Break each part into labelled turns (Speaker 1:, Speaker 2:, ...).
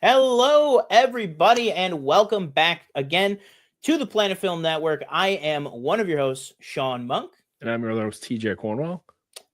Speaker 1: Hello, everybody, and welcome back again to the Planet Film Network. I am one of your hosts, Sean Monk.
Speaker 2: And I'm your other host, TJ Cornwell.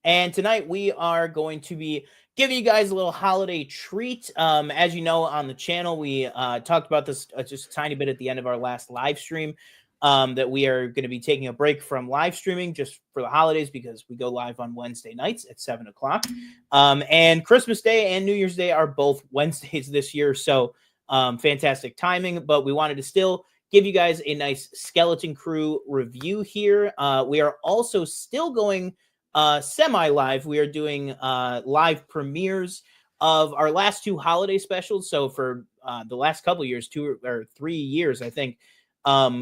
Speaker 1: And tonight we are going to be giving you guys a little holiday treat. As you know, on the channel, we talked about this just a tiny bit at the end of our last live stream. That we are going to be taking a break from live streaming just for the holidays because we go live on Wednesday nights at 7 o'clock. And Christmas Day and New Year's Day are both Wednesdays this year. So fantastic timing. But we wanted to still give you guys a nice Skeleton Crew review here. We are also still going semi-live. We are doing live premieres of our last two holiday specials. So for the last couple years, 2 or 3 years, I think,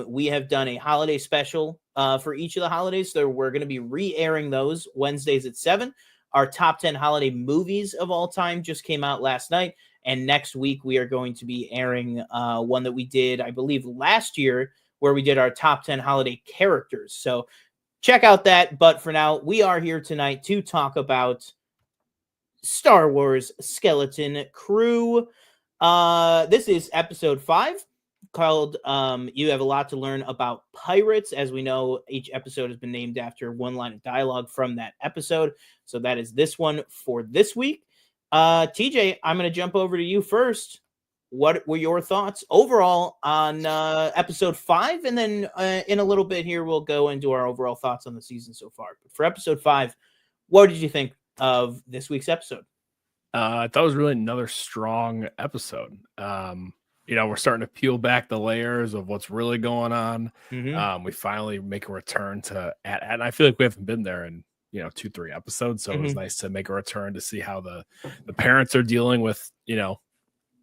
Speaker 1: we have done a holiday special for each of the holidays. So we're going to be re-airing those Wednesdays at 7. Our top 10 holiday movies of all time just came out last night. And next week, we are going to be airing one that we did, I believe, last year, where we did our top 10 holiday characters. So check out that. But for now, we are here tonight to talk about Star Wars Skeleton Crew. This is episode 5. Called You Have a Lot to Learn About Pirates. As we know, each episode has been named after one line of dialogue from that episode. So that is this one for this week. TJ, I'm going to jump over to you first. What were your thoughts overall on episode 5? And then in a little bit here, we'll go into our overall thoughts on the season so far. But for episode 5, what did you think of this week's episode?
Speaker 2: I thought it was really another strong episode. We're starting to peel back the layers of what's really going on.
Speaker 1: Mm-hmm.
Speaker 2: We finally make a return to and I feel like we haven't been there in 2-3 episodes. So it was nice to make a return to see how the parents are dealing with the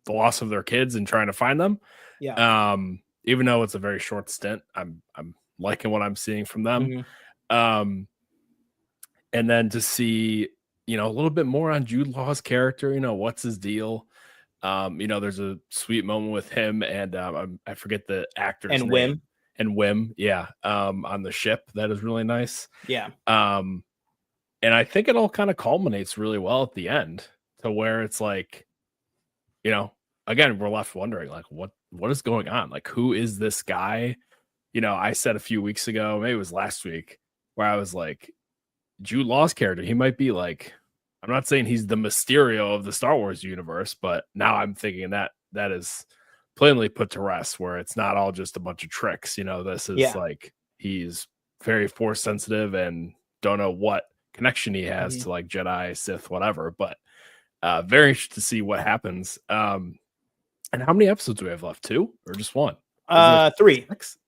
Speaker 2: loss of their kids and trying to find them.
Speaker 1: Yeah.
Speaker 2: Even though it's a very short stint, I'm liking what I'm seeing from them. And then to see a little bit more on Jude Law's character. What's his deal? There's a sweet moment with him and I forget the actor's name.
Speaker 1: Wim.
Speaker 2: And Wim, yeah, on the ship. That is really nice.
Speaker 1: Yeah.
Speaker 2: And I think it all kind of culminates really well at the end to where it's like, again, we're left wondering, like, what is going on? Like, who is this guy? I said a few weeks ago, maybe it was last week, where I was like, Jude Law's character, he might be like, I'm not saying he's the Mysterio of the Star Wars universe, but now I'm thinking that is plainly put to rest, where it's not all just a bunch of tricks. This is like he's very force sensitive and don't know what connection he has to like Jedi, Sith, whatever. But very interested to see what happens. And how many episodes do we have left? 2 or just 1?
Speaker 1: 3.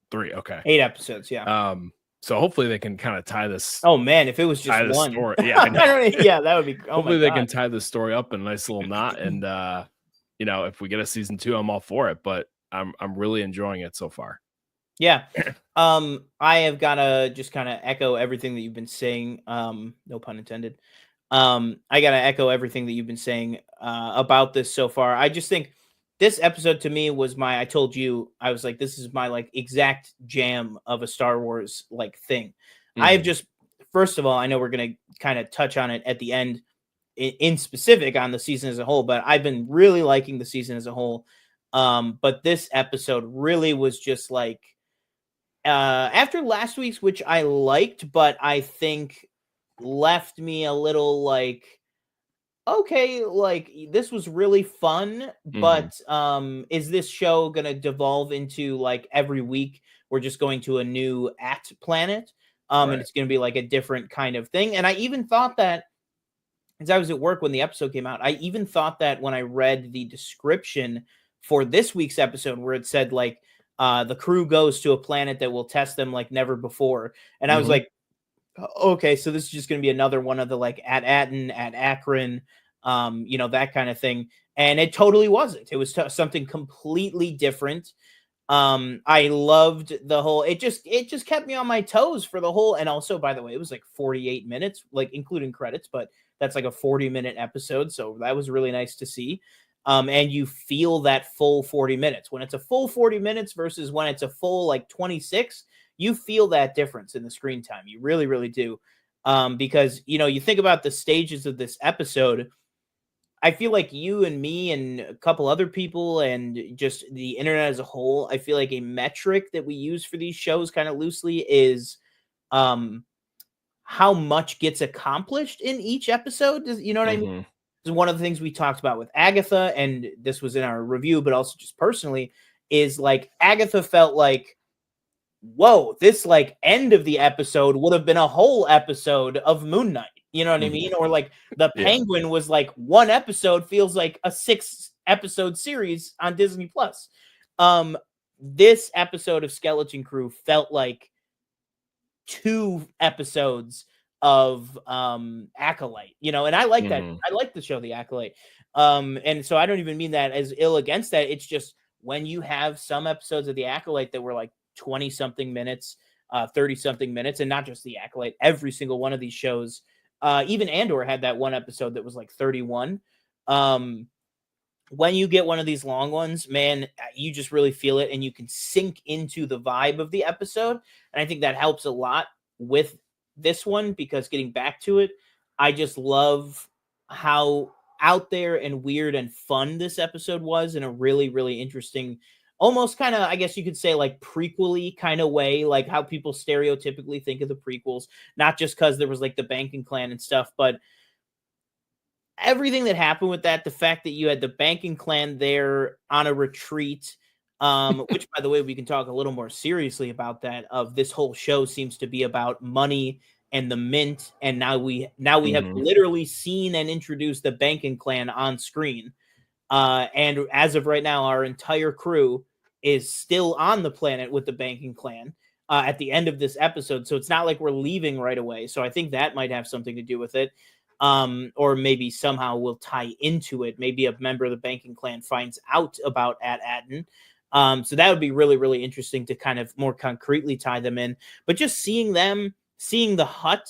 Speaker 2: 3. Okay.
Speaker 1: 8 episodes. Yeah.
Speaker 2: So hopefully they can kind of tie this.
Speaker 1: Oh man, if it was just one,
Speaker 2: story, yeah,
Speaker 1: yeah, that would be.
Speaker 2: Hopefully they can tie this story up in a nice little knot, and if we get a season 2, I'm all for it. But I'm really enjoying it so far.
Speaker 1: Yeah, I have gotta just kind of echo everything that you've been saying. No pun intended. I gotta echo everything that you've been saying about this so far. I just think this episode to me was I told you, I was like, this is my like exact jam of a Star Wars like thing. I've just, first of all, I know we're going to kind of touch on it at the end in specific on the season as a whole, but I've been really liking the season as a whole. But this episode really was just like, after last week's, which I liked, but I think left me a little like, okay, like this was really fun, but is this show gonna devolve into like every week we're just going to a new planet, right. And it's gonna be like a different kind of thing? And I even thought that, as I was at work when the episode came out, I even thought that when I read the description for this week's episode, where it said like the crew goes to a planet that will test them like never before, and I was like, okay, so this is just going to be another one of the like at Aten, at Akron, that kind of thing. And it totally wasn't. It was something completely different. I loved the whole, it just kept me on my toes for the whole. And also, by the way, it was like 48 minutes, like including credits, but that's like a 40-minute episode. So that was really nice to see. And you feel that full 40 minutes when it's a full 40 minutes versus when it's a full like 26. You feel that difference in the screen time. You really, really do. Because, you think about the stages of this episode. I feel like you and me and a couple other people and just the internet as a whole, I feel like a metric that we use for these shows kind of loosely is um how much gets accomplished in each episode. You know what I mean?
Speaker 2: Mhm.
Speaker 1: Is one of the things we talked about with Agatha, and this was in our review, but also just personally, is like Agatha felt like, whoa, this like end of the episode would have been a whole episode of Moon Knight. You know what I
Speaker 2: Mhm.
Speaker 1: mean? Or like the
Speaker 2: Yeah.
Speaker 1: Penguin was like one episode feels like a 6 episode series on Disney Plus. This episode of Skeleton Crew felt like 2 episodes of Acolyte, you know, and I like that.
Speaker 2: Mhm.
Speaker 1: I like the show The Acolyte. And so I don't even mean that as ill against that. It's just when you have some episodes of The Acolyte that were like 20 something minutes, 30 something minutes, and not just The Acolyte, every single one of these shows, even Andor had that one episode that was like 31. When you get one of these long ones, man, you just really feel it and you can sink into the vibe of the episode. And I think that helps a lot with this one because getting back to it, I just love how out there and weird and fun this episode was in a really, really interesting, almost kind of, I guess you could say, like prequel-y kind of way, like how people stereotypically think of the prequels, not just because there was like the banking clan and stuff, but everything that happened with that, the fact that you had the banking clan there on a retreat, which by the way, we can talk a little more seriously about that. Of this whole show seems to be about money and the mint, and now we have
Speaker 2: Mhm.
Speaker 1: literally seen and introduced the banking clan on screen. And as of right now, our entire crew is still on the planet with the banking clan at the end of this episode. So it's not like we're leaving right away. So I think that might have something to do with it. Or maybe somehow will tie into it. Maybe a member of the banking clan finds out about At Atten. So that would be really, really interesting to kind of more concretely tie them in. But just seeing them, seeing the hut,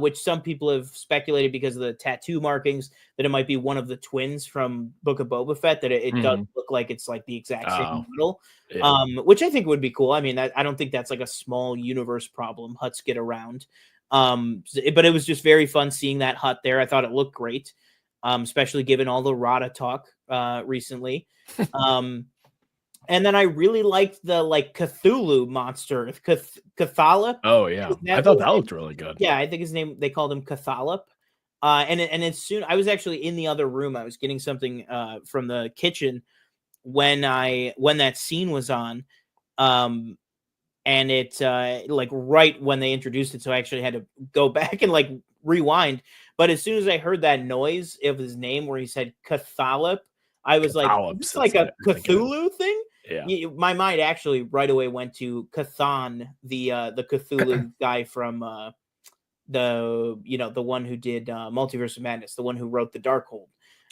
Speaker 1: which some people have speculated because of the tattoo markings that it might be one of the twins from Book of Boba Fett, that it does
Speaker 2: Mhm.
Speaker 1: look like it's like the exact same
Speaker 2: Oh,
Speaker 1: model,
Speaker 2: yeah.
Speaker 1: which I think would be cool. I mean, I don't think that's like a small universe problem. Huts get around. But it was just very fun seeing that hut there. I thought it looked great, especially given all the Rada talk recently. Um, and then I really liked the like Cthulhu monster, Cathala.
Speaker 2: Oh,
Speaker 1: Is
Speaker 2: yeah. I
Speaker 1: that
Speaker 2: thought
Speaker 1: his
Speaker 2: that
Speaker 1: name?
Speaker 2: looked really good.
Speaker 1: Yeah, I think his name. They called him Cathalop. And as soon I was actually in the other room. I was getting something from the kitchen when that scene was on. Um, and it like right when they introduced it, so I actually had to go back and like rewind. But as soon as I heard that noise of his name where he said Cathalop, I was like, is this
Speaker 2: Collops,
Speaker 1: like
Speaker 2: that's
Speaker 1: a
Speaker 2: I think it is.
Speaker 1: Cthulhu thing?
Speaker 2: Yeah.
Speaker 1: My mind actually right away went to Cathan, the Cthulhu guy from the one who did Multiverse of Madness, the one who wrote the Darkhold.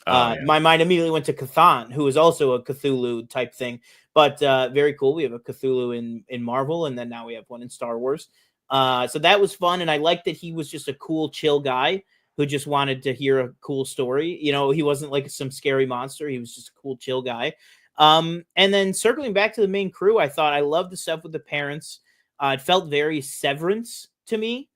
Speaker 2: Oh, yeah.
Speaker 1: My mind immediately went to Cathan, who is also a Cthulhu type thing. But very cool. We have a Cthulhu in Marvel, and then now we have one in Star Wars. So that was fun, and I liked that he was just a cool, chill guy who just wanted to hear a cool story. You know, he wasn't like some scary monster. He was just a cool, chill guy. And then circling back to the main crew, I thought I loved the stuff with the parents. It felt very Severance to me,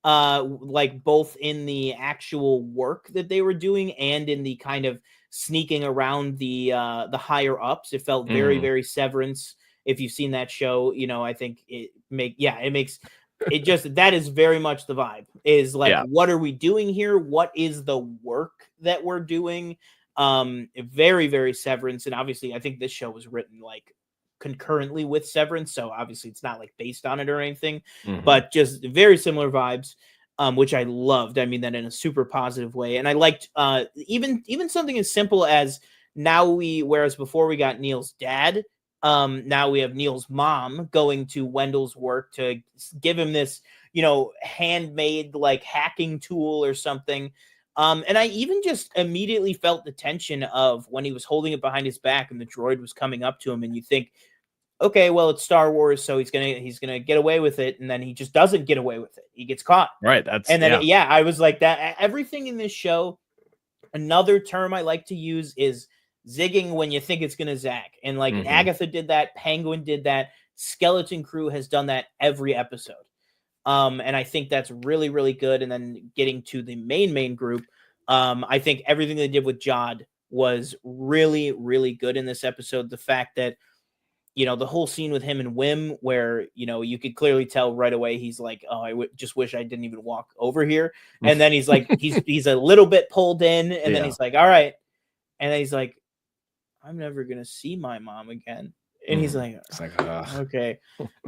Speaker 1: like both in the actual work that they were doing and in the kind of sneaking around the higher ups. It felt very,
Speaker 2: Mhm.
Speaker 1: very Severance. If you've seen that show, you know, I think it makes it just, that is very much the vibe, is like,
Speaker 2: Yeah.
Speaker 1: what are we doing here? What is the work that we're doing? Very, very Severance. And obviously I think this show was written like concurrently with Severance, so obviously it's not like based on it or anything,
Speaker 2: Mhm.
Speaker 1: but just very similar vibes, which I loved. I mean that in a super positive way, and I liked even something as simple as whereas before we got Neil's dad, now we have Neil's mom going to Wendell's work to give him this, handmade like hacking tool or something. And I even just immediately felt the tension of when he was holding it behind his back and the droid was coming up to him, and you think, okay, well, it's Star Wars, so he's gonna get away with it, and then he just doesn't get away with it. He gets caught.
Speaker 2: Right, that's
Speaker 1: And then
Speaker 2: yeah.
Speaker 1: yeah, I was like that. Everything in this show, another term I like to use is zigging when you think it's gonna zag. And like
Speaker 2: Mhm.
Speaker 1: Agatha did that, Penguin did that, Skeleton Crew has done that every episode. And I think that's really, really good. And then getting to the main group, I think everything they did with Jod was really, really good in this episode. The fact that, the whole scene with him and Wim, where, you could clearly tell right away, he's like, oh, just wish I didn't even walk over here. And then he's like, he's a little bit pulled in, and then he's like, all right. And then he's like, I'm never going to see my mom again. And he's like, okay.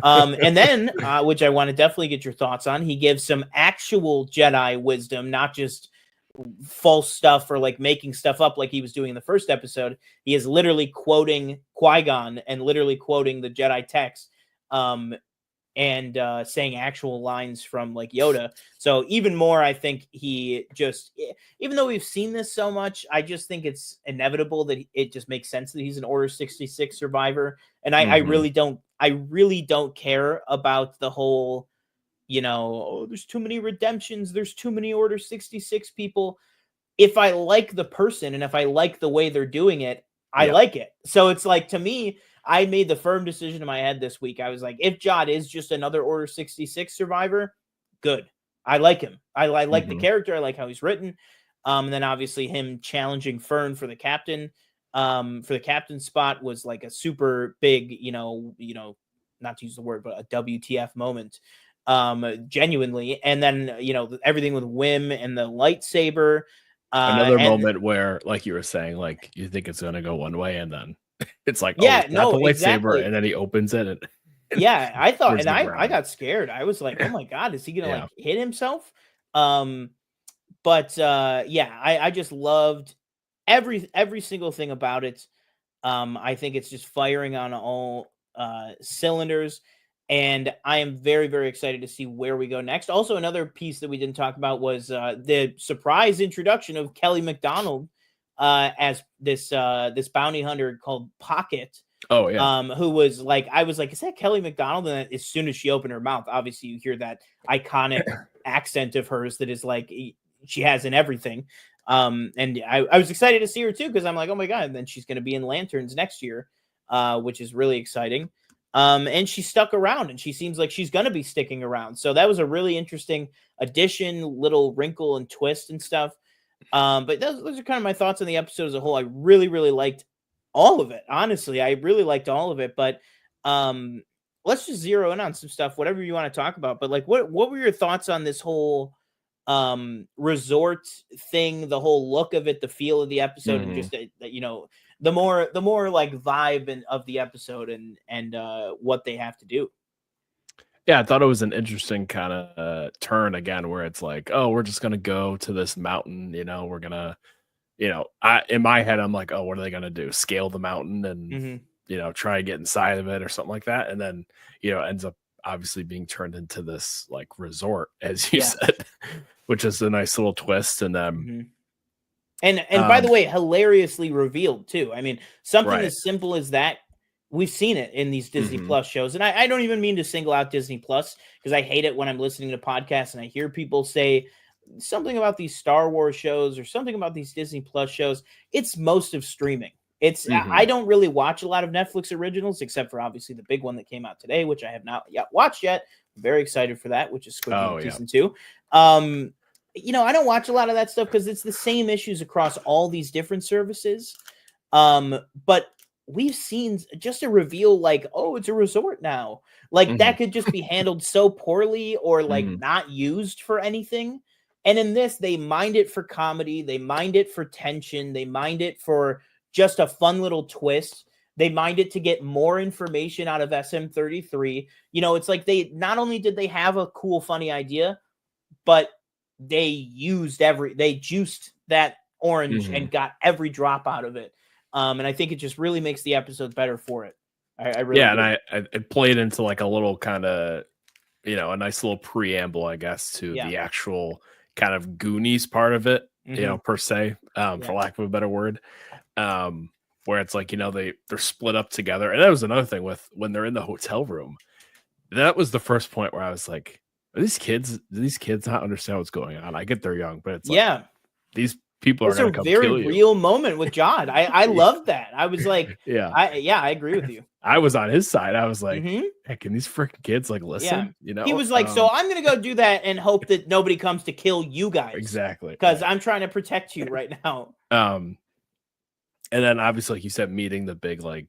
Speaker 1: And then, which I want to definitely get your thoughts on, he gives some actual Jedi wisdom, not just false stuff or like making stuff up like he was doing in the first episode. He is literally quoting Qui-Gon and literally quoting the Jedi text, and saying actual lines from like Yoda. So even more, I think he just, even though we've seen this so much, I just think it's inevitable that it just makes sense that he's an Order 66 survivor. And I really don't care about the whole, oh, there's too many redemptions, there's too many Order 66 people. If I like the person and if I like the way they're doing it, I like it. So it's like, to me, I made the firm decision in my head this week. I was like, if Jod is just another Order 66 survivor, good. I like him. I like the character. I like how he's written. And then obviously him challenging Fern for the captain spot was like a super big, not to use the word, but a WTF moment, genuinely. And then, everything with Wim and the lightsaber.
Speaker 2: Another moment where, like you were saying, like you think it's going to go one way and then it's like,
Speaker 1: yeah,
Speaker 2: oh, not the lightsaber, exactly. And then he opens it. And
Speaker 1: yeah, I thought, and I got scared. I was like, oh my God, is he going to like hit himself? But I just loved every single thing about it. I think it's just firing on all cylinders. And I am very, very excited to see where we go next. Also, another piece that we didn't talk about was the surprise introduction of Kelly MacDonald as this bounty hunter called Pocket.
Speaker 2: Oh yeah.
Speaker 1: Who was like, I was like, is that Kelly MacDonald? And as soon as she opened her mouth, obviously you hear that iconic accent of hers that is like she has in everything. And I was excited to see her too, because I'm like, oh my God, and then she's going to be in Lanterns next year, which is really exciting. And she stuck around, and she seems like she's going to be sticking around. So that was a really interesting addition, little wrinkle and twist and stuff. But those are kind of my thoughts on the episode as a whole. I really, really liked all of it. Honestly, I really liked all of it. But let's just zero in on some stuff, whatever you want to talk about. But like, what were your thoughts on this whole resort thing, the whole look of it, the feel of the episode, and just the more like vibe of the episode and what they have to do.
Speaker 2: Yeah, I thought it was an interesting kind of turn again, where it's like, oh, we're just gonna go to this mountain, we're gonna, in my head, I'm like, oh, what are they gonna do? Scale the mountain and try and get inside of it or something like that, and then ends up obviously being turned into this like resort, as you said, which is a nice little twist. And
Speaker 1: and by the way, hilariously revealed too. I mean, something as simple as that, we've seen it in these Disney Plus shows. And I don't even mean to single out Disney Plus, because I hate it when I'm listening to podcasts and I hear people say something about these Star Wars shows or something about these Disney Plus shows. It's most of streaming. It's I don't really watch a lot of Netflix originals, except for obviously the big one that came out today, which I have not yet watched yet. I'm very excited for that, which is Squid Game Season 2. I don't watch a lot of that stuff because it's the same issues across all these different services. But we've seen just a reveal like, oh, it's a resort now. Like that could just be handled so poorly or like not used for anything. And in this, they mind it for comedy. They mind it for tension. They mind it for just a fun little twist. They mind it to get more information out of SM-33. It's like they not only did they have a cool, funny idea, but they juiced that orange and got every drop out of it. And I think it just really makes the episode better for it. I really
Speaker 2: and I played into like a little kind of, a nice little preamble, I guess, to the actual kind of Goonies part of it, per se, for lack of a better word. Where it's like, they're split up together. And that was another thing with when they're in the hotel room. That was the first point where I was like, do these kids not understand what's going on? I get they're young, but it's like, these people are
Speaker 1: It's a
Speaker 2: going to come
Speaker 1: very
Speaker 2: kill you.
Speaker 1: real moment with John. I loved that. I was like,
Speaker 2: Yeah.
Speaker 1: I agree with you.
Speaker 2: I was on his side. I was like,
Speaker 1: Mhm.
Speaker 2: hey, can these freaking kids like
Speaker 1: Yeah.
Speaker 2: listen? You
Speaker 1: He
Speaker 2: know?
Speaker 1: was like, "So I'm gonna go do that and hope that nobody comes to kill you guys
Speaker 2: Exactly.
Speaker 1: because I'm trying to protect you right now."
Speaker 2: And then obviously, like you said, meeting the big like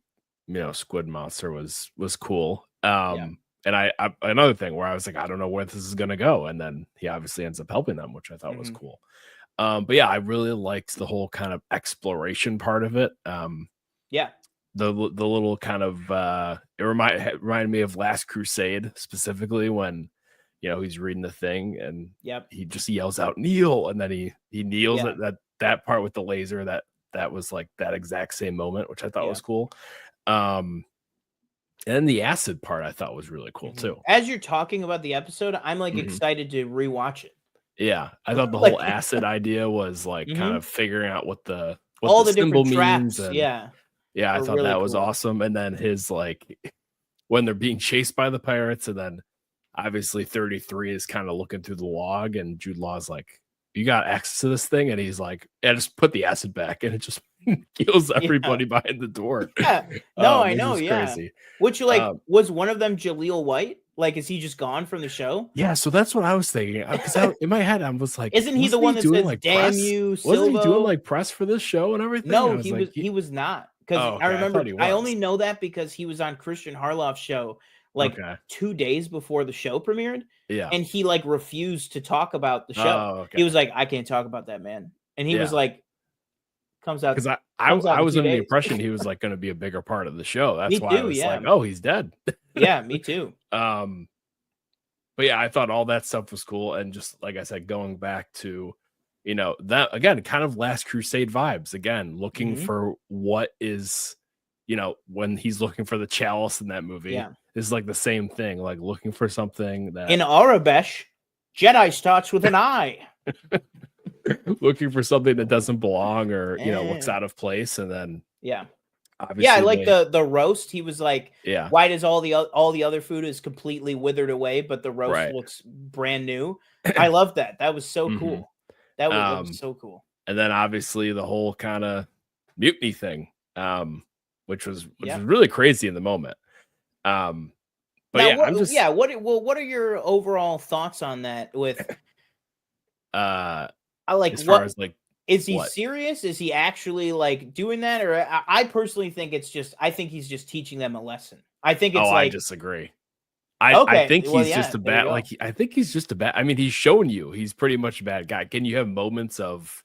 Speaker 2: squid monster was cool.
Speaker 1: Yeah.
Speaker 2: And I another thing where I was like, I don't know where this is gonna go, and then he obviously ends up helping them, which I thought was
Speaker 1: Mhm.
Speaker 2: cool. But yeah, I really liked the whole kind of exploration part of it.
Speaker 1: Yeah.
Speaker 2: The little kind of it reminded me of Last Crusade specifically when he's reading the thing and
Speaker 1: Yep.
Speaker 2: he just yells out kneel, and then he kneels
Speaker 1: Yeah.
Speaker 2: at that part with the laser. That was like that exact same moment, which I thought
Speaker 1: Yeah.
Speaker 2: was cool. And the acid part I thought was really cool
Speaker 1: Mhm.
Speaker 2: too.
Speaker 1: As you're talking about the episode, I'm like
Speaker 2: Mhm.
Speaker 1: excited to rewatch it.
Speaker 2: Yeah, I thought the whole
Speaker 1: Like,
Speaker 2: acid idea was like kind
Speaker 1: mhm.
Speaker 2: of figuring out what the
Speaker 1: All the
Speaker 2: symbol
Speaker 1: different
Speaker 2: means,
Speaker 1: traps,
Speaker 2: and
Speaker 1: yeah,
Speaker 2: yeah, I
Speaker 1: were
Speaker 2: thought
Speaker 1: really
Speaker 2: that was
Speaker 1: cool.
Speaker 2: awesome. And then his like when they're being chased by the pirates, and then obviously 33 is kind of looking through the log, and Jude Law's like, "You got access to this thing?" And he's like, "Yeah, just put the acid back," and it just kills
Speaker 1: Yeah.
Speaker 2: everybody behind the door.
Speaker 1: Yeah. No, I
Speaker 2: Which
Speaker 1: know,
Speaker 2: is
Speaker 1: yeah.
Speaker 2: crazy.
Speaker 1: Which, like,
Speaker 2: Um,
Speaker 1: was one of them Jaleel White? Like, is he just gone from the show?
Speaker 2: yeah, so that's what I was thinking because in my head I was like,
Speaker 1: Isn't he the
Speaker 2: wasn't he
Speaker 1: one that
Speaker 2: doing
Speaker 1: says,
Speaker 2: like
Speaker 1: "Damn
Speaker 2: press?
Speaker 1: you,
Speaker 2: Wasn't he doing
Speaker 1: Silvo"?
Speaker 2: like press for this show and everything? I
Speaker 1: No,
Speaker 2: was like,
Speaker 1: he was not. Because
Speaker 2: oh,
Speaker 1: I
Speaker 2: okay, I thought
Speaker 1: remember
Speaker 2: he
Speaker 1: I
Speaker 2: was.
Speaker 1: only know that because he was on Christian Harloff's show, like,
Speaker 2: Okay,
Speaker 1: 2 days before the show premiered,
Speaker 2: yeah.
Speaker 1: and he, like, refused to talk about the show.
Speaker 2: Oh,
Speaker 1: He
Speaker 2: okay,
Speaker 1: was like, "I can't talk about that, man." And he was
Speaker 2: yeah.
Speaker 1: like,
Speaker 2: Because
Speaker 1: comes out
Speaker 2: I
Speaker 1: in
Speaker 2: was
Speaker 1: 2
Speaker 2: under the
Speaker 1: days."
Speaker 2: impression he was like going to be a bigger part of the show. That's
Speaker 1: Me
Speaker 2: why I
Speaker 1: too,
Speaker 2: was like,
Speaker 1: yeah.
Speaker 2: oh, he's dead.
Speaker 1: Yeah, me too.
Speaker 2: um, but yeah, I thought all that stuff was cool, and just like I said, going back to that again, kind of Last Crusade vibes again, looking
Speaker 1: Mhm.
Speaker 2: for what is when he's looking for the chalice in that movie
Speaker 1: Yeah.
Speaker 2: is like the same thing, like looking for something
Speaker 1: In
Speaker 2: that
Speaker 1: Arabesh, Jedi starts with an I.
Speaker 2: looking for something that doesn't belong or looks
Speaker 1: Eh.
Speaker 2: out of place, and then
Speaker 1: Yeah. Yeah, I
Speaker 2: obviously
Speaker 1: like
Speaker 2: they
Speaker 1: the roast. He was like,
Speaker 2: yeah,
Speaker 1: "Why does all the other food is completely withered away, but the roast
Speaker 2: right.
Speaker 1: looks brand new?" I love that. That was so
Speaker 2: Mhm.
Speaker 1: cool. That was
Speaker 2: um
Speaker 1: so cool.
Speaker 2: and then obviously the whole kind of mutiny thing, which was
Speaker 1: Yeah.
Speaker 2: really crazy in the moment. um but
Speaker 1: Now
Speaker 2: yeah, I'm just
Speaker 1: what are your overall thoughts on that with
Speaker 2: uh
Speaker 1: I like
Speaker 2: as far
Speaker 1: what
Speaker 2: as like
Speaker 1: is he
Speaker 2: what
Speaker 1: serious? Is he actually like doing that? Or I personally think I think he's just teaching them a lesson. I think
Speaker 2: oh,
Speaker 1: it's
Speaker 2: I
Speaker 1: like,
Speaker 2: disagree. I
Speaker 1: okay,
Speaker 2: think
Speaker 1: well,
Speaker 2: he's
Speaker 1: yeah,
Speaker 2: just a
Speaker 1: there you
Speaker 2: bad
Speaker 1: go.
Speaker 2: I think he's just a bad, I mean, he's shown you he's pretty much a bad guy. Can you have moments of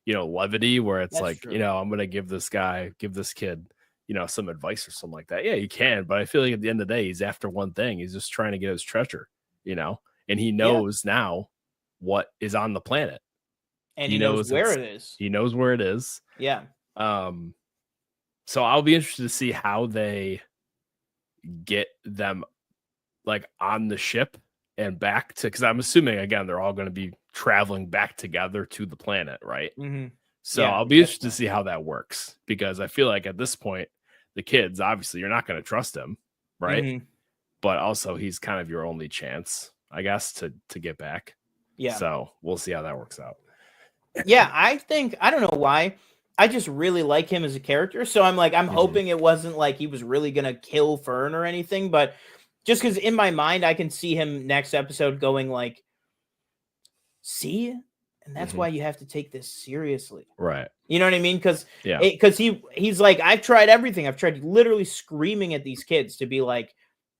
Speaker 2: levity where it's
Speaker 1: That's
Speaker 2: like,
Speaker 1: true.
Speaker 2: I'm gonna give this kid some advice or something like that? Yeah, you can, but I feel like at the end of the day he's after one thing. He's just trying to get his treasure, and he
Speaker 1: Yeah.
Speaker 2: knows now what is on the planet.
Speaker 1: And
Speaker 2: He
Speaker 1: he knows
Speaker 2: knows
Speaker 1: where
Speaker 2: it's
Speaker 1: it is.
Speaker 2: he knows where it is.
Speaker 1: Yeah.
Speaker 2: um so I'll be interested to see how they get them like on the ship and back to, because I'm assuming again they're all going to be traveling back together to the planet, right?
Speaker 1: Mhm.
Speaker 2: So
Speaker 1: Yeah,
Speaker 2: I'll be interested to
Speaker 1: definitely.
Speaker 2: see how that works, because I feel like at this point, the kids, obviously, you're not going to trust him, right?
Speaker 1: Mhm.
Speaker 2: But also, he's kind of your only chance, I guess, to get back.
Speaker 1: Yeah.
Speaker 2: So we'll see how that works out.
Speaker 1: Yeah, I don't know why. I just really like him as a character. So I'm like, I'm
Speaker 2: Mhm.
Speaker 1: hoping it wasn't like he was really gonna kill Fern or anything, but just because in my mind I can see him next episode going like, see? And that's
Speaker 2: Mhm.
Speaker 1: why you have to take this seriously.
Speaker 2: Right.
Speaker 1: You know what I mean?
Speaker 2: Yeah.
Speaker 1: Because he's like, I've tried everything. I've tried literally screaming at these kids to be like,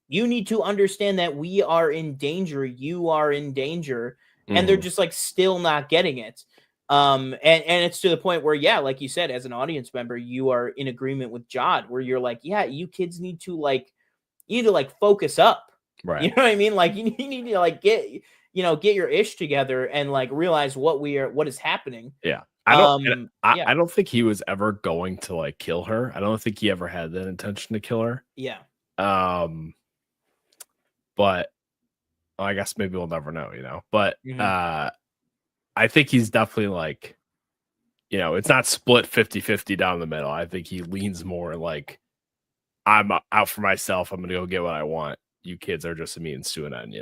Speaker 1: you need to understand that we are in danger. You are in danger. And they're
Speaker 2: Mhm.
Speaker 1: just like still not getting it. And it's to the point where, yeah, like you said, as an audience member, you are in agreement with Jod, where you're like, yeah, you kids need to like, you need to like focus up. You
Speaker 2: Right.
Speaker 1: know what I mean? Like you need to like get your ish together and like realize what is happening.
Speaker 2: Yeah.
Speaker 1: Yeah,
Speaker 2: I don't think he was ever going to like kill her. I don't think he ever had that intention to kill her.
Speaker 1: yeah,
Speaker 2: Um, but I guess maybe we'll never know, But
Speaker 1: mhm,
Speaker 2: I think he's definitely like, it's not split 50-50 down the middle. I think he leans more like, I'm out for myself. I'm gonna go get what I want. You kids are just a means to an end,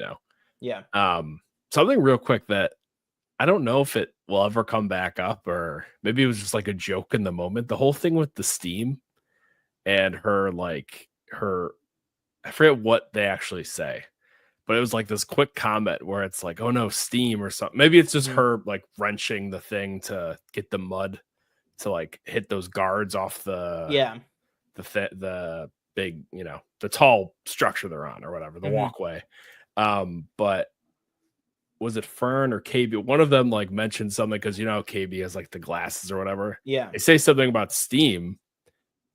Speaker 1: yeah.
Speaker 2: Something real quick that I don't know if it will ever come back up, or maybe it was just like a joke in the moment. The whole thing with the steam and her, like her, I forget what they actually say, but it was like this quick comment where it's like, "Oh no, steam" or something. Maybe it's just
Speaker 1: Mhm.
Speaker 2: her like wrenching the thing to get the mud to like hit those guards off
Speaker 1: Yeah.
Speaker 2: the big, the tall structure they're on or whatever, the
Speaker 1: Mhm.
Speaker 2: walkway. But was it Fern or KB? One of them like mentioned something because KB has like the glasses or whatever.
Speaker 1: Yeah.
Speaker 2: They say something about steam,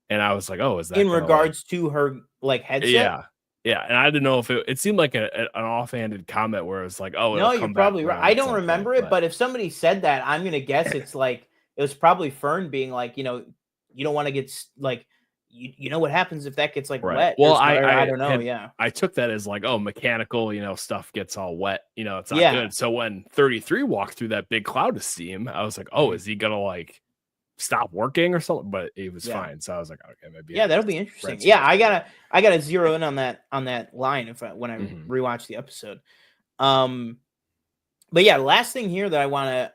Speaker 2: and I was like, "Oh, is that
Speaker 1: In
Speaker 2: gonna like?"
Speaker 1: regards to her, like, headset?
Speaker 2: Yeah, yeah. And I didn't know if it seemed like an offhanded comment where it's like, "Oh, it'll
Speaker 1: No, you're
Speaker 2: come back
Speaker 1: probably right.
Speaker 2: around
Speaker 1: I
Speaker 2: at
Speaker 1: don't
Speaker 2: some point,"
Speaker 1: remember it,
Speaker 2: but
Speaker 1: but if somebody said that, I'm gonna guess it's like it was probably Fern being like, you don't wanna get like, you know what happens if that gets, like,
Speaker 2: right.
Speaker 1: wet or
Speaker 2: Well,
Speaker 1: something,
Speaker 2: I
Speaker 1: or I
Speaker 2: I
Speaker 1: don't know,
Speaker 2: had
Speaker 1: yeah.
Speaker 2: I took that as like, oh, mechanical, stuff gets all wet, it's not
Speaker 1: Yeah.
Speaker 2: good. So when 33 walked through that big cloud of steam, I was like, oh,
Speaker 1: Mhm.
Speaker 2: is he gonna like stop working or something? But he was
Speaker 1: Yeah.
Speaker 2: fine. So I was like, okay, maybe I
Speaker 1: Yeah, that'll
Speaker 2: just
Speaker 1: be interesting.
Speaker 2: read too
Speaker 1: Yeah,
Speaker 2: much into it.
Speaker 1: I gotta zero in on that line if when I
Speaker 2: Mhm.
Speaker 1: rewatch the episode. Um, but yeah, last thing here that I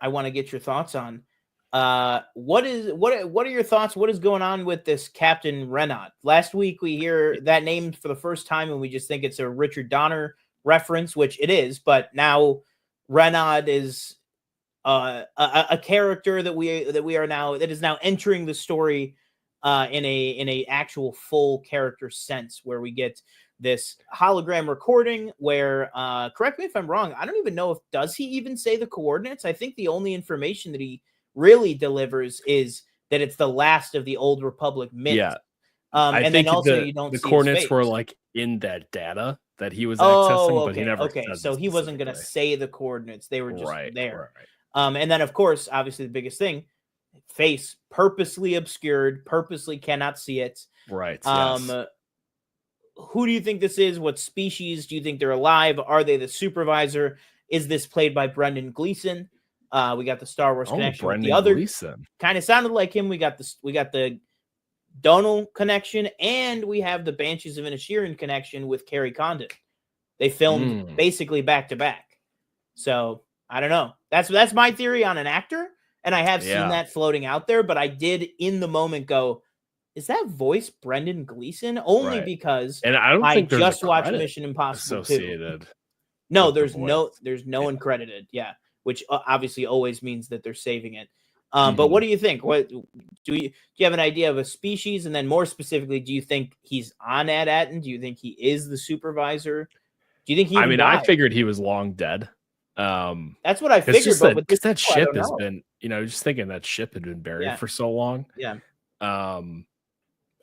Speaker 1: wanna get your thoughts on. What are your thoughts? What is going on with this Captain Renaud? Last week we hear that name for the first time and we just think it's a Richard Donner reference, which it is, but now Renaud is a character that we are now that is now entering the story in a actual full character sense, where we get this hologram recording where correct me if I'm wrong, I don't even know if does he even say the coordinates. I think the only information that he really delivers is that it's the last of the old Republic mint.
Speaker 2: Yeah, I
Speaker 1: And then
Speaker 2: think
Speaker 1: also
Speaker 2: the
Speaker 1: you don't
Speaker 2: the
Speaker 1: see his
Speaker 2: coordinates were
Speaker 1: face.
Speaker 2: like in that data that he was
Speaker 1: Oh,
Speaker 2: accessing, but he
Speaker 1: okay,
Speaker 2: never
Speaker 1: okay.
Speaker 2: says it
Speaker 1: So he wasn't gonna
Speaker 2: specifically.
Speaker 1: say the coordinates; they were just
Speaker 2: Right,
Speaker 1: there.
Speaker 2: right,
Speaker 1: And then, of course, obviously, the biggest thing: face purposely obscured, purposely cannot see it.
Speaker 2: right. Yes.
Speaker 1: Um, who do you think this is? What species do you think they're alive? Are they the supervisor? Is this played by Brendan Gleeson? We got the Star Wars
Speaker 2: Oh,
Speaker 1: connection with the
Speaker 2: Brendan
Speaker 1: other.
Speaker 2: Gleeson.
Speaker 1: Kind of sounded like him. We got the Donald connection, and we have the Banshees of Inisherin connection with Carrie Condon. They filmed
Speaker 2: Mm,
Speaker 1: basically back to back. So I don't know. That's my theory on an actor, and I have seen
Speaker 2: yeah,
Speaker 1: that floating out there. But I did in the moment go, "Is that voice Brendan Gleeson?" Only
Speaker 2: right.
Speaker 1: because
Speaker 2: And I don't
Speaker 1: I
Speaker 2: think there's a
Speaker 1: just watched
Speaker 2: credit
Speaker 1: Mission Impossible 2.
Speaker 2: associated
Speaker 1: No,
Speaker 2: with the
Speaker 1: there's no
Speaker 2: voice.
Speaker 1: one credited. Yeah, which obviously always means that they're saving it.
Speaker 2: Yeah.
Speaker 1: But what
Speaker 2: Mhm.
Speaker 1: do you think? What do you have an idea of a species? And then more specifically, do you think he's on Atten? Do you think he is the supervisor? Do you think he
Speaker 2: I
Speaker 1: even
Speaker 2: mean, I
Speaker 1: died?
Speaker 2: figured he was long dead.
Speaker 1: That's what I
Speaker 2: It's
Speaker 1: figured,
Speaker 2: just
Speaker 1: but
Speaker 2: that
Speaker 1: with this
Speaker 2: because that
Speaker 1: show, I
Speaker 2: ship
Speaker 1: don't
Speaker 2: has
Speaker 1: know.
Speaker 2: been, just thinking that ship had been buried
Speaker 1: Yeah,
Speaker 2: for so long.
Speaker 1: yeah.
Speaker 2: Um,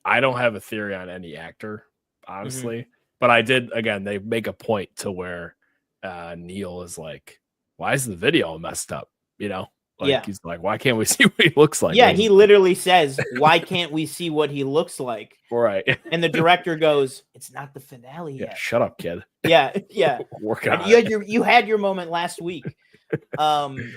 Speaker 2: I don't have a theory on any actor,
Speaker 1: Mhm.
Speaker 2: honestly. But I did again, they make a point to where Neil is like, why is the video messed up? Like
Speaker 1: Yeah.
Speaker 2: he's like, why can't we see what he looks like?
Speaker 1: Yeah,
Speaker 2: It was
Speaker 1: he literally says, "Why can't we see what he looks like?"
Speaker 2: right.
Speaker 1: And the director goes, "It's not the finale
Speaker 2: Yeah,
Speaker 1: yet."
Speaker 2: shut up, kid.
Speaker 1: Yeah, yeah.
Speaker 2: Working
Speaker 1: And
Speaker 2: on
Speaker 1: you
Speaker 2: it.
Speaker 1: had your moment last week. Um,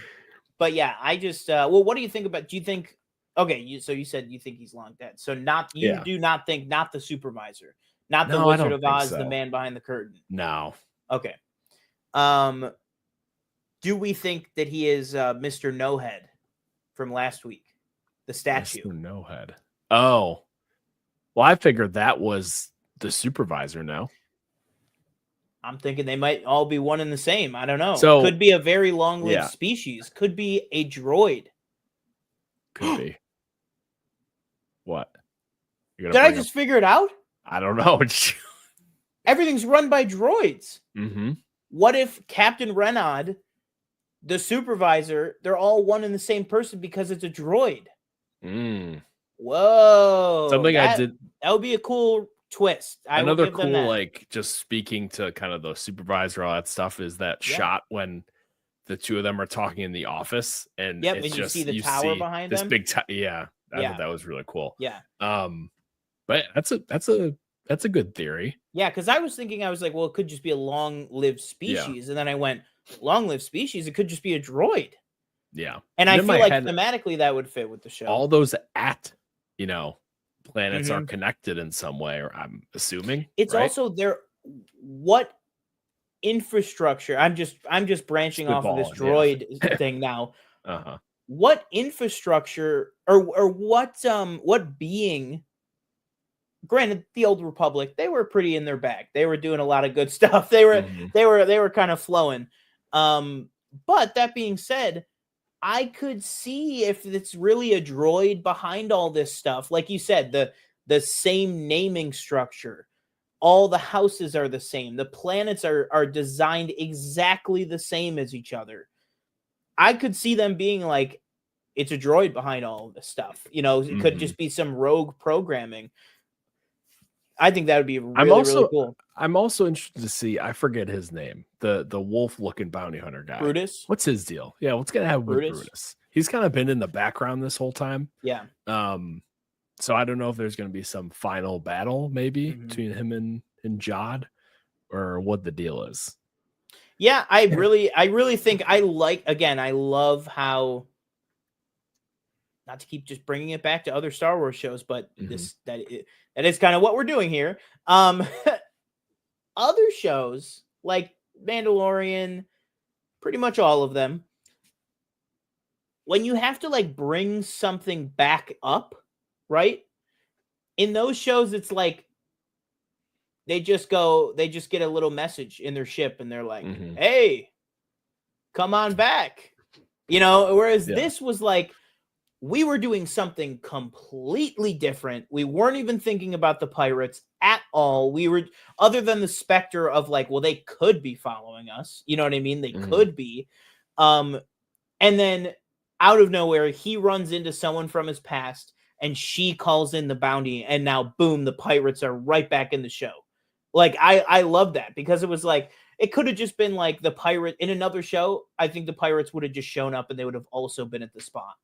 Speaker 1: but yeah, I just well, what do you think about do you think okay, you said you think he's long dead. So not you
Speaker 2: Yeah.
Speaker 1: do not think not the supervisor, not the
Speaker 2: No, I
Speaker 1: Wizard
Speaker 2: don't
Speaker 1: of
Speaker 2: think
Speaker 1: Oz, the
Speaker 2: so.
Speaker 1: man behind the curtain.
Speaker 2: No.
Speaker 1: Okay. Um, do we think that he is Mr. No Head from last week? The statue.
Speaker 2: Mr. No Head. Oh. Well, I figured that was the supervisor now.
Speaker 1: I'm thinking they might all be one and the same. I don't know. Could
Speaker 2: So
Speaker 1: be a very long-lived
Speaker 2: yeah,
Speaker 1: species. Could be a droid.
Speaker 2: could be. What? You're gonna
Speaker 1: Did I
Speaker 2: bring up
Speaker 1: just figure it out?
Speaker 2: I don't know.
Speaker 1: Everything's run by droids.
Speaker 2: Mm-hmm.
Speaker 1: What if Captain Renaud, the supervisor, they're all one and the same person because it's a droid?
Speaker 2: Mm.
Speaker 1: Whoa,
Speaker 2: Something I
Speaker 1: that
Speaker 2: did
Speaker 1: that would be a cool twist. I will
Speaker 2: another
Speaker 1: give them
Speaker 2: cool,
Speaker 1: that.
Speaker 2: like just speaking to kind of the supervisor, all that stuff is that
Speaker 1: Yeah.
Speaker 2: shot when the two of them are talking in the office and
Speaker 1: Yep,
Speaker 2: it's
Speaker 1: and you see
Speaker 2: just
Speaker 1: the
Speaker 2: you
Speaker 1: tower
Speaker 2: see
Speaker 1: behind
Speaker 2: this
Speaker 1: them.
Speaker 2: big yeah. I thought
Speaker 1: Yeah,
Speaker 2: that was really cool.
Speaker 1: yeah.
Speaker 2: Um but that's a good theory.
Speaker 1: Yeah, because I was thinking, I was like, well, it could just be a long-lived
Speaker 2: Yeah.
Speaker 1: species, and then I went, long-lived species. It could just be a droid,
Speaker 2: Yeah.
Speaker 1: and
Speaker 2: And
Speaker 1: I
Speaker 2: in
Speaker 1: feel
Speaker 2: my
Speaker 1: like
Speaker 2: head,
Speaker 1: thematically that would fit with the show.
Speaker 2: all those you know, planets are
Speaker 1: Mhm.
Speaker 2: connected in some way, or I'm assuming,
Speaker 1: It's
Speaker 2: right?
Speaker 1: also there. What? infrastructure, I'm just branching off of this
Speaker 2: Spitballing, yeah.
Speaker 1: droid thing now.
Speaker 2: Uh-huh.
Speaker 1: What infrastructure or what being, granted, the Old Republic, they were pretty in their bag. They were doing a lot of good stuff. They were kind of flowing. But that being said, I could see if it's really a droid behind all this stuff. Like you said, the same naming structure. All the houses are the same. The planets are designed exactly the same as each other. I could see them being like, it's a droid behind all of this stuff. It could just be some rogue programming. I think that would be really cool.
Speaker 2: I'm also interested to see, I forget his name, the wolf looking bounty hunter guy.
Speaker 1: Brutus?
Speaker 2: What's his deal? Yeah, what's gonna happen with Brutus? He's kind of been in the background this whole time.
Speaker 1: Yeah.
Speaker 2: So I don't know if there's gonna be some final battle maybe between him and Jod, or what the deal is.
Speaker 1: Yeah, I really think I love how, not to keep just bringing it back to other Star Wars shows, but that is kind of what we're doing here. Other shows like Mandalorian, pretty much all of them, when you have to like bring something back up, right? In those shows, it's like they just get a little message in their ship and they're like, hey, come on back. Whereas this was like, we were doing something completely different. We weren't even thinking about the pirates at all. We were, other than the specter of like, well, they could be following us. You know what I mean? They could be. And then out of nowhere, he runs into someone from his past and she calls in the bounty. And now, boom, the pirates are right back in the show. Like, I love that, because it was like, it could have just been like the pirate in another show. I think the pirates would have just shown up and they would have also been at the spot.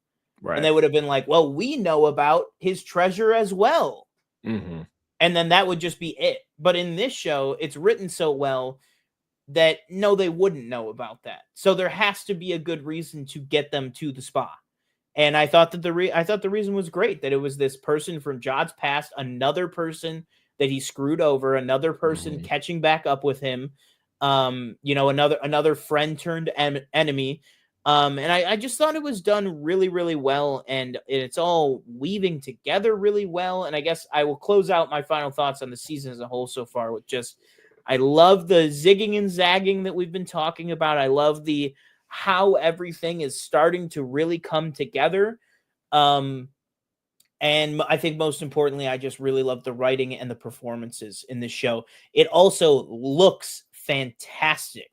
Speaker 1: Right. And they would have been like, well, we know about his treasure as well. And then that would just be it. But in this show, it's written so well that no, they wouldn't know about that. So there has to be a good reason to get them to the spa. And I thought that the reason was great, that it was this person from Jod's past, another person that he screwed over, another person catching back up with him, another friend turned enemy. And I just thought it was done really, really well, and it's all weaving together really well. And I guess I will close out my final thoughts on the season as a whole so far with just, I love the zigging and zagging that we've been talking about. I love how everything is starting to really come together. And I think most importantly, I just really love the writing and the performances in this show. It also looks fantastic.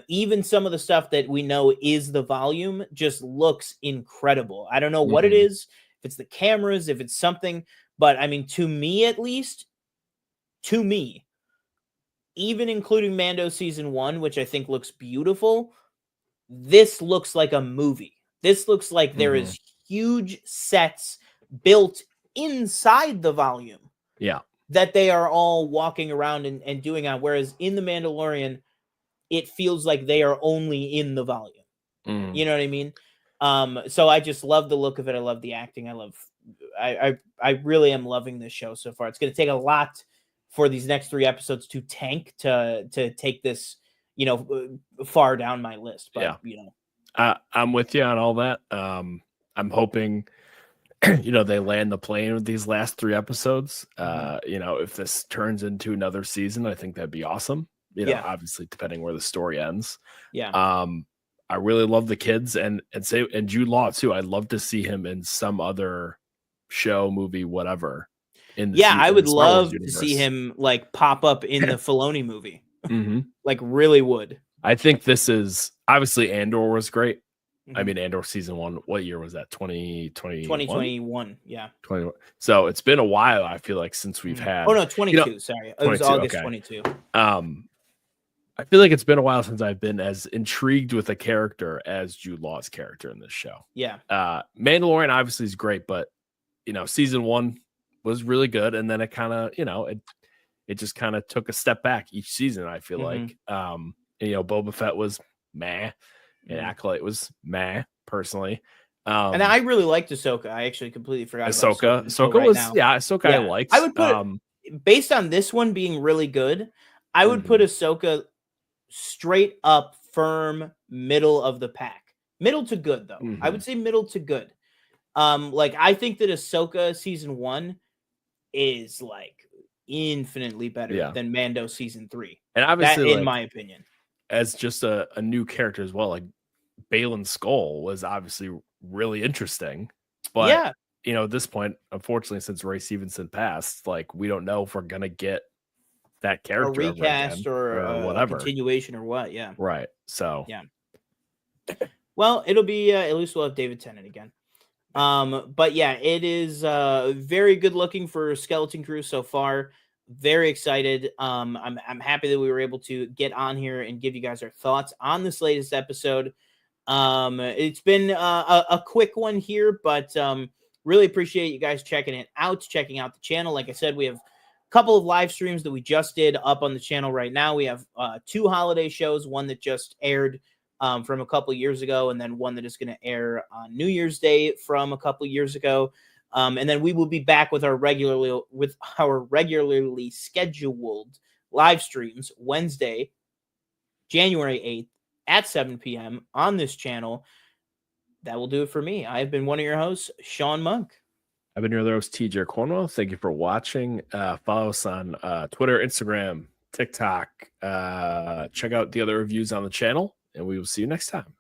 Speaker 1: Even some of the stuff that we know is the volume just looks incredible. I don't know what it is, if it's the cameras, if it's something, but I mean, to me, at least, even including Mando season 1, which I think looks beautiful, this looks like a movie. This looks like there is huge sets built inside the volume.
Speaker 2: Yeah.
Speaker 1: That they are all walking around and doing on. Whereas in The Mandalorian, it feels like they are only in the volume. You know what I mean? So I just love the look of it. I love the acting. I really am loving this show so far. It's going to take a lot for these next 3 episodes to tank to take this, far down my list. But,
Speaker 2: I'm with you on all that. I'm hoping, they land the plane with these last 3 episodes. If this turns into another season, I think that'd be awesome. Obviously depending where the story ends. I really love the kids and Jude Law too. I'd love to see him in some other show, movie, whatever.
Speaker 1: I would love to see him like pop up in the Filoni movie. Like really would.
Speaker 2: I think this is obviously Andor was great. I mean, Andor season 1, what year was that?
Speaker 1: 2021. Yeah.
Speaker 2: 21. So it's been a while, I feel like, since we've had.
Speaker 1: Oh, no, 22. Sorry. It was August 22.
Speaker 2: I feel like it's been a while since I've been as intrigued with a character as Jude Law's character in this show.
Speaker 1: Yeah.
Speaker 2: Mandalorian obviously is great, but, season 1 was really good. And then it kind of, it just kind of took a step back each season, I feel like. Boba Fett was meh. And Acolyte was meh, personally.
Speaker 1: And I really liked Ahsoka. I actually completely forgot about
Speaker 2: Ahsoka. Ahsoka was, Ahsoka I liked.
Speaker 1: I would put, based on this one being really good, I would put Ahsoka straight up firm middle of the pack. Middle to good, though. I would
Speaker 2: Mhm.
Speaker 1: say middle to good. Like I think that Ahsoka season 1 is like infinitely better
Speaker 2: Yeah.
Speaker 1: than Mando season 3.
Speaker 2: And
Speaker 1: That,
Speaker 2: obviously,
Speaker 1: in
Speaker 2: like,
Speaker 1: my opinion.
Speaker 2: as just a new character as well, like Balin Skull was obviously really interesting. But,
Speaker 1: Yeah,
Speaker 2: at this point, unfortunately, since Ray Stevenson passed, like, we don't know if we're gonna get that
Speaker 1: a
Speaker 2: character ever
Speaker 1: recast
Speaker 2: again
Speaker 1: or
Speaker 2: or
Speaker 1: a
Speaker 2: whatever.
Speaker 1: continuation or what? Yeah,
Speaker 2: Right. So,
Speaker 1: yeah. Well, it'll be at least we'll have David Tennant again. But yeah, it is very good looking for Skeleton Crew so far. Very excited. I'm happy that we were able to get on here and give you guys our thoughts on this latest episode. It's been a quick one here, but really appreciate you guys checking out the channel. Like I said, we have a couple of live streams that we just did up on the channel right now. We have 2 holiday shows, one that just aired from a couple years ago, and then one that is going to air on New Year's Day from a couple years ago. And then we will be back with our regularly scheduled live streams Wednesday, January 8th at 7 p.m. on this channel. That will do it for me. I've been one of your hosts, Sean Monk.
Speaker 2: I've been your other host, TJ Cornwell. Thank you for watching. Follow us on Twitter, Instagram, TikTok. Check out the other reviews on the channel, and we will see you next time.